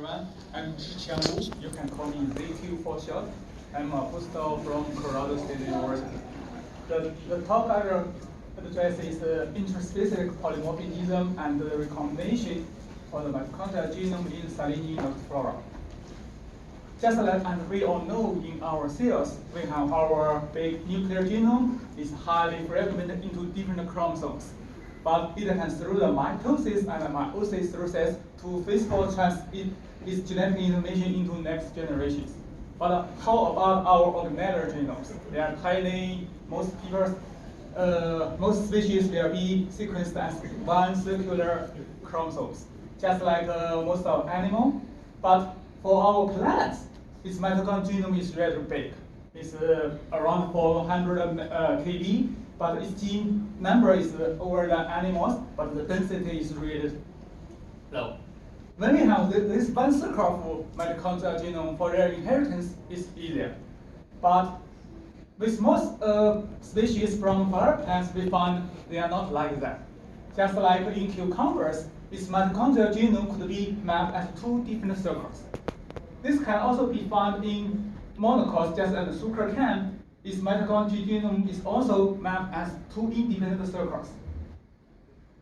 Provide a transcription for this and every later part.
everyone. I'm Wu. You can call me ZQ for short. I'm a postdoc from Colorado State University. The talk I will address is intraspecific polymorphism and the recombination for the mitochondrial genome in Silene noctiflora. Just like and we all know in our cells, we have our big nuclear genome is highly fragmented into different chromosomes. But it can through the mitosis and the meiosis process to physically transmit its genetic information into next generations. But how about our organelle genomes? They are tiny. Most species will be sequenced as one circular chromosomes, just like most of animals. But for our plants, its mitochondrial genome is rather big. It's around 400 kb. But its gene number is over the animals, but the density is really low. When we have this one circle of mitochondrial genome for their inheritance, it's easier. But with most species from flower plants, we find they are not like that. Just like in cucumbers, its mitochondrial genome could be mapped as two different circles. This can also be found in monocots, just as the sugar cane. Its mitochondrial genome is also mapped as two independent circles.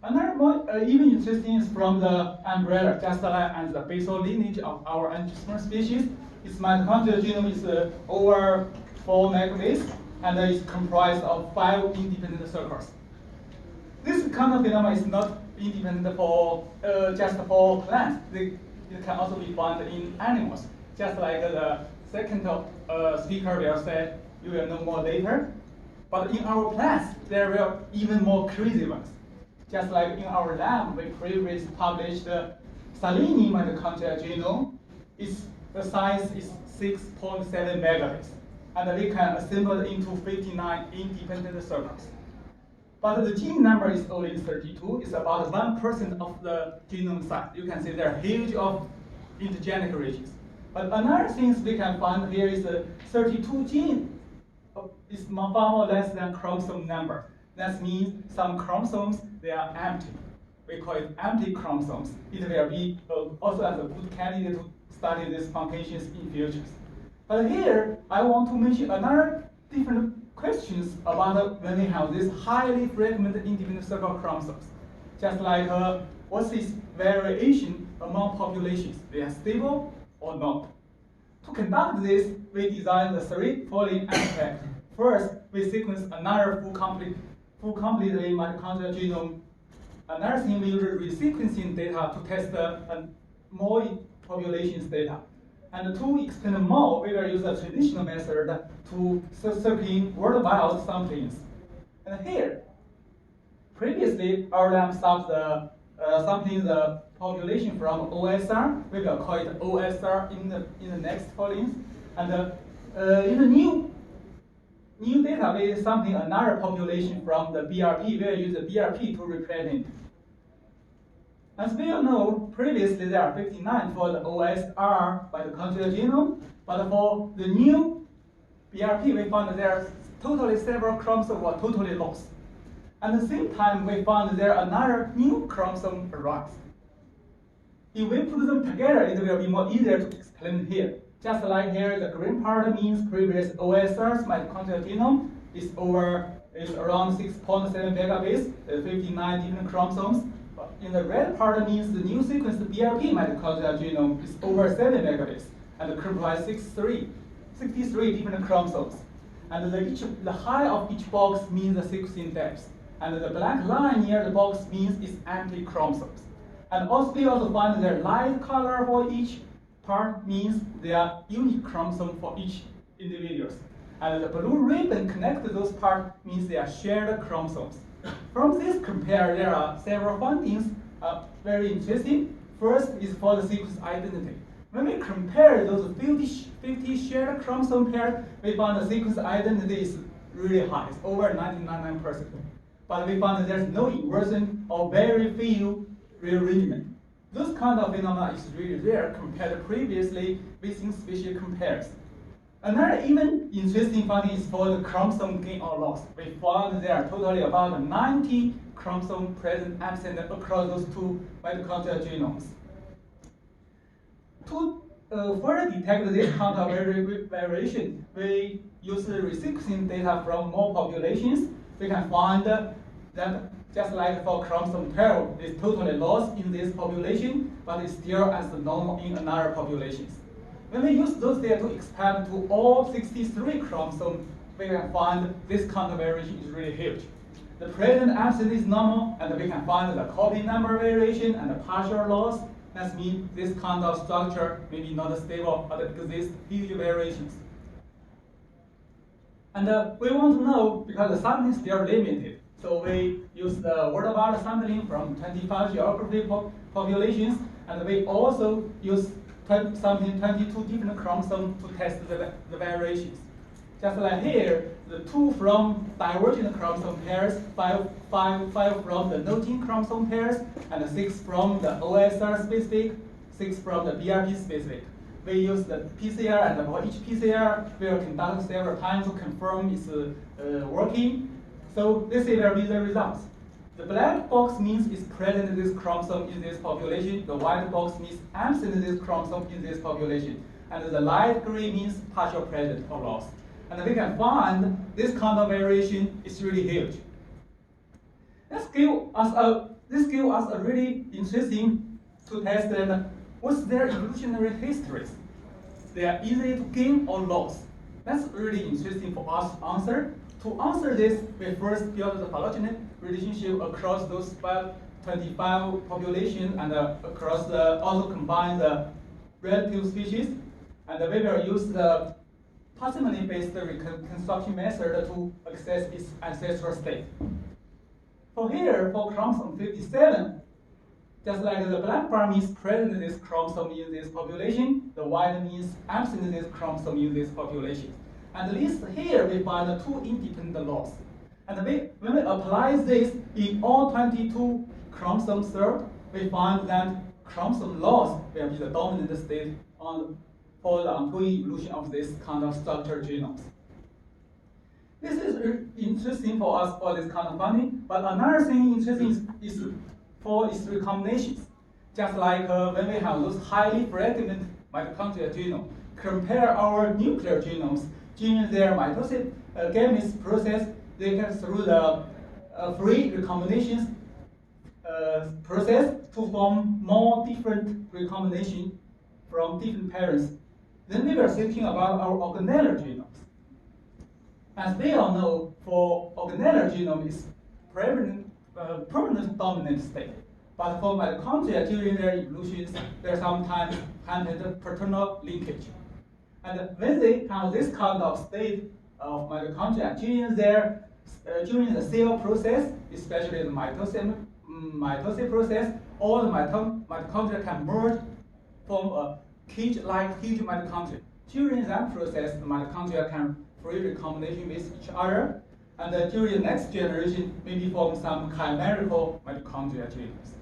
Another more even interesting is from the umbrella, just like as the basal lineage of our angiosperm species. Its mitochondrial genome is over 4 megabase and is comprised of 5 independent circles. This kind of phenomenon is not independent for just for plants. It can also be found in animals, just like the second speaker will say. You will know more later. But in our plants, there were even more crazy ones. Just like in our lab, we previously published the Silene mitochondrial genome. The size is 6.7 megabase. And we can assemble it into 59 independent circles. But the gene number is only 32. It's about 1% of the genome size. You can see there are huge of intergenic regions. But another thing we can find here is 32 genes. Is far more less than chromosome number. That means some chromosomes, they are empty. We call it empty chromosomes. It will be also as a good candidate to study these functions in futures. But here, I want to mention another different questions about when we have this highly fragmented independent circle chromosomes. Just like what's this variation among populations? They are stable or not? To conduct this, we designed the 3 following aspects. First, we sequence another full completely mitochondrial genome. Another thing, we use resequencing data to test more populations data. And to explain more, we will use a traditional method to circling worldwide samplings. And here, previously, our lab started sampling the population from OSR. We will call it OSR in the next fallings. And in the new data, we sampling another population from the BRP. We will use the BRP to represent. As we all know, previously there are 59 for the OSR mitochondrial genome, but for the new BRP, we found that there are totally several chromosomes were totally lost. At the same time, we found there are another new chromosome arise. If we put them together, it will be more easier to explain here. Just like here, the green part means previous OSR's mitochondrial genome is around 6.7 megabase, 59 different chromosomes. But in the red part means the new sequence, the BRP mitochondrial genome is over 7 megabase and comprises 63 different chromosomes. And the height of each box means the sequencing depth. And the black line near the box means it's empty chromosomes. And also we also find the light color for each part means they are unique chromosome for each individual. And the blue ribbon connected those parts means they are shared chromosomes. From this compare, there are several findings very interesting. First is for the sequence identity. When we compare those 50 shared chromosome pairs, we found the sequence identity is really high. It's over 99%. But we found that there's no inversion or very few rearrangement. This kind of phenomena is really rare compared to previously within species compares. Another even interesting finding is for the chromosome gain or loss. We found there are totally about 90 chromosomes present absent across those two mitochondrial genomes. To further detect this kind of variation, we use resequencing data from more populations. We can find that just like for chromosome 12, it's totally lost in this population, but it's still as normal in another populations. When we use those data to expand to all 63 chromosomes, we can find this kind of variation is really huge. The present absent is normal, and we can find the copy number variation and the partial loss. That means this kind of structure may be not stable, but exists huge variations. And we want to know, because the sampling is still limited, so we use the worldwide sampling from 25 geography populations, and we also use sampling 22 different chromosomes to test the variations. Just like here, the 2 from divergent chromosome pairs, 5 from the noting chromosome pairs, and 6 from the OSR specific, 6 from the BRP specific. We use the PCR, and for each PCR, we will conduct several times to confirm it's working. So this will be the results. The black box means it's present in this chromosome in this population. The white box means absent in this chromosome in this population. And the light gray means partial present or lost. And we can find this kind of variation is really huge. This gives us a really interesting to test them. What's their evolutionary histories? They are easy to gain or lose. That's really interesting for us to answer. To answer this, we first build the phylogenetic relationship across those 25 populations and across also combine the relative species. And we will use the parsimony-based reconstruction method to access its ancestral state. For here, for chromosome 57, just like the black bar means present in this chromosome in this population, the white means absent in this chromosome in this population. And at least here we find 2 independent laws. And when we apply this in all 22 chromosomes served, we find that chromosome loss will be the dominant state for the ongoing evolution of this kind of structured genomes. This is interesting for us for this kind of finding, but another thing interesting is for its recombinations. Just like when we have those highly fragmented mitochondrial genome, compare our nuclear genomes during their mitosis gametes process, they can through the free recombinations process to form more different recombination from different parents. Then we were thinking about our organelle genomes. As we all know, for organelle genome is permanent dominant state. But for mitochondria during their evolutions, there sometimes happened paternal linkage. And when they have this kind of state of mitochondria during the cell process, especially the mitosis process, all the mitochondria can merge, form a cage-like huge mitochondria. During that process, the mitochondria can free recombination with each other, and during the next generation, maybe form some chimerical mitochondria genomes.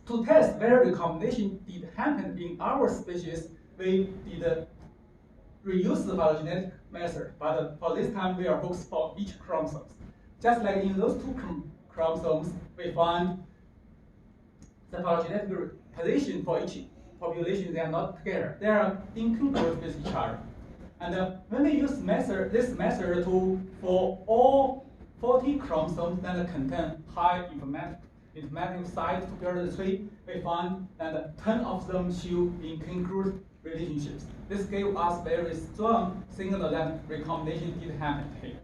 To test where recombination did happen in our species, we did reuse the phylogenetic method, but for this time we are focused for each chromosome. Just like in those 2 chromosomes, we find the phylogenetic position for each population, they are not together. They are incongruent with each other. And when we use this method for all 40 chromosomes that contain high informative site to build the tree, we find that 10 of them show incongruent relationships. This gave us very strong signal that recombination did happen here.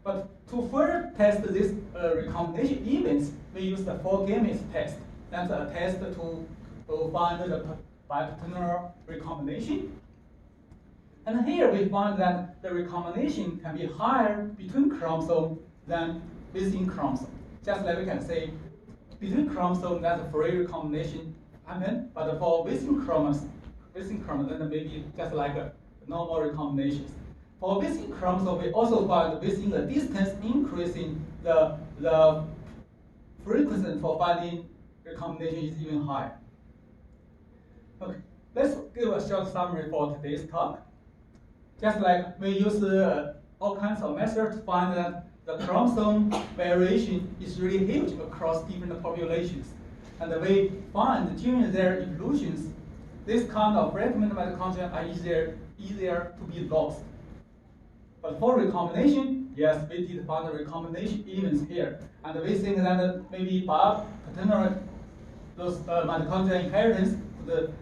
But to further test this recombination events, we use the 4 gametes test. That's a test to find the bipaternal recombination. And here we find that the recombination can be higher between chromosomes than within chromosome. Just like we can say, between chromosomes, that's a free recombination happen, but for within chromosomes, then maybe just like a normal recombinations. For within chromosome, we also find within the distance increasing, the frequency for finding recombination is even higher. Okay, let's give a short summary for today's talk. Just like we use all kinds of methods to find that the chromosome variation is really huge across different populations. And we find during their evolutions, this kind of fragment mitochondria are easier to be lost. But for recombination, yes, we did find the recombination events here. And we think that maybe by paternal those mitochondrial inheritance could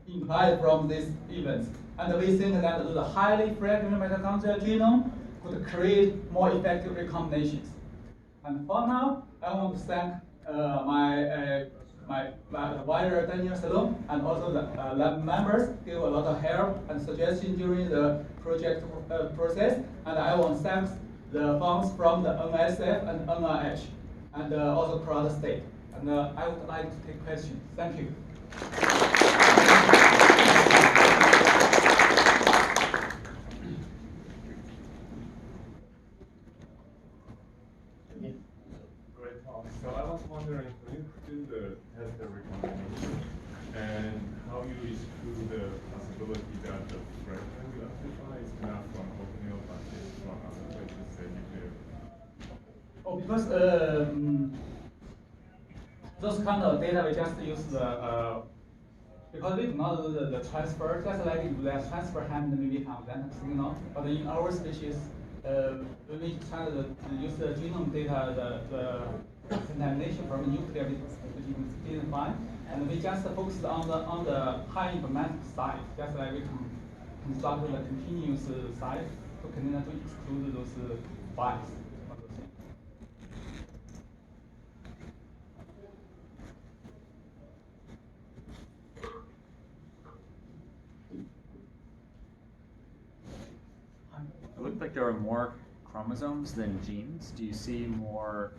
imply from these events. And we think that the highly fragmented mitochondrial genome could create more effective recombinations. And for now, I want to thank my advisor Daniel Silene and also the lab members gave a lot of help and suggestion during the project process. And I want to thank the funds from the NSF and NIH and also Colorado State. And I would like to take questions. Thank you. Great talk. So I was wondering, when you do the test the recombination, and how you exclude the possibility that the fragment you identify is not from oatmeal, but is from other places that you do? Oh, because those kind of data we just use the because we do not do the transfer, just like if the transfer happened maybe from that signal. But in our species, when we try to use the genome data, the contamination from nuclear we didn't find, and we just focused on the high informatic side, just like we can construct the continuous side to continue to exclude those bias. It looked like there were more chromosomes than genes. Do you see more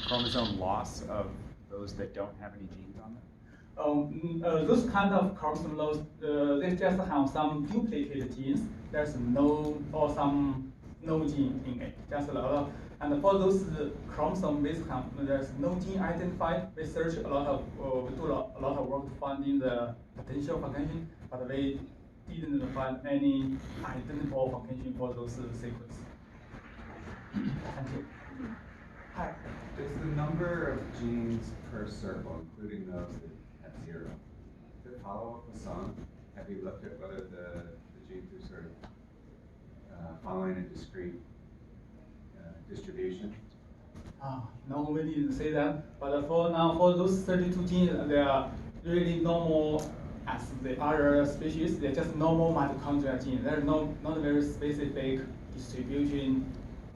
chromosome loss of those that don't have any genes on them? Those kind of chromosome loss, they just have some duplicated genes. There's no gene in it. Just a lot of, and for those chromosome base there's no gene identified. We search a lot of, we do a lot of work to finding the potential function, but we didn't find any identifiable function for those sequences. Thank you. Hi. Is the number of genes per circle, including those that have zero, to follow up with some? Have you looked at whether the genes are sort of following a discrete distribution? No, we didn't say that. But for now, for those 32 genes, they are really normal as the other species. They're just normal mitochondrial genes. There's not very specific distribution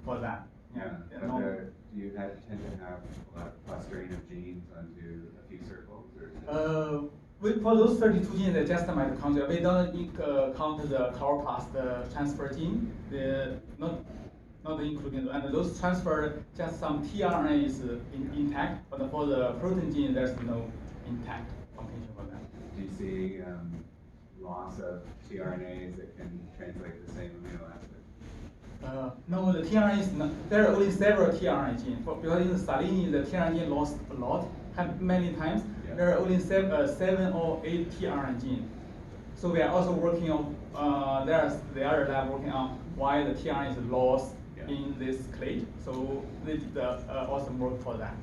for that. Yeah, but do you tend to have a lot of clustering of genes onto a few circles? Or for those 32 genes, they're just mitochondria. We don't count the chloroplast transfer gene. They're not including, and those transfer, just some tRNA is intact, but for the protein gene, there's no intact function for that. do you see loss of tRNAs that can translate the same amino acid? No, the tRNA is not. There are only several tRNA genes. Because in Silene, the tRNA gene lost a lot, many times. Yeah. There are only 7 or 8 tRNA genes. So we are also working on. There's the other lab working on why the tRNA is lost in this clade. So they did awesome work for that.